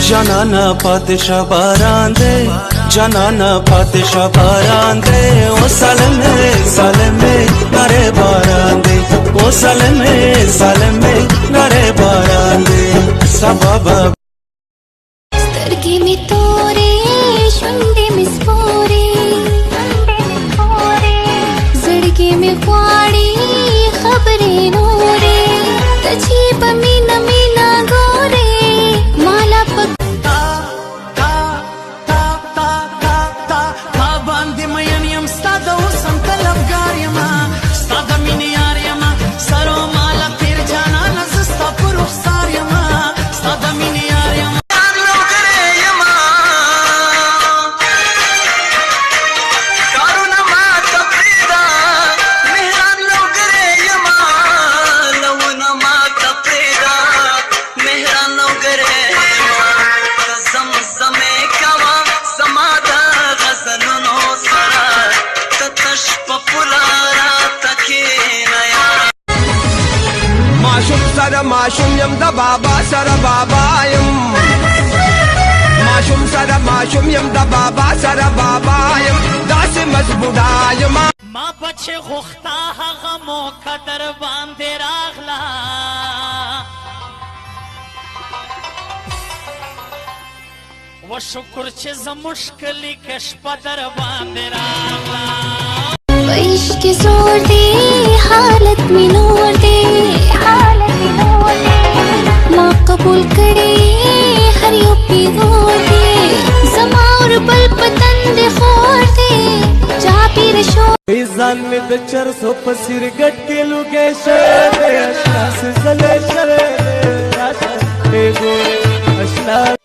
جانانا پاتشا باران دے جانانا پاتشا باران دے او سالمے سالمے نارے باران دے او سالمے سالمے نارے باران دے سبابا سترګې مې تورې شونډې مې سپورې زړګې مې غواړي خبرې نورې ته چې په مینه مینه ګورې مالا په تا باندې مین یم ستا د حسن طلبګار یمه ستا د مینې یار یمه سرو ماله تیر جانانه زه ستا په رخسار یمه ستا د مینې یار یمه माशूम यम दा बाबा सरा बाबा यम माशूम सरा माशूम यम दा बाबा सरा बाबा यम दास मजबूदा यम ما بچه غوختا هغه موقع در باندې راغلا و شکر چې زه مشکلې کشپه در باندې راغلا عشق زور دے حالت میں نور دے ما قبول کرے ہر یو پی غور دے زما اور بل پتن دے خور دے جا پی رشو ایزان میں د چرسو پسیر گٹ کے لوگے شرے اشنا سے زلے شرے اشنا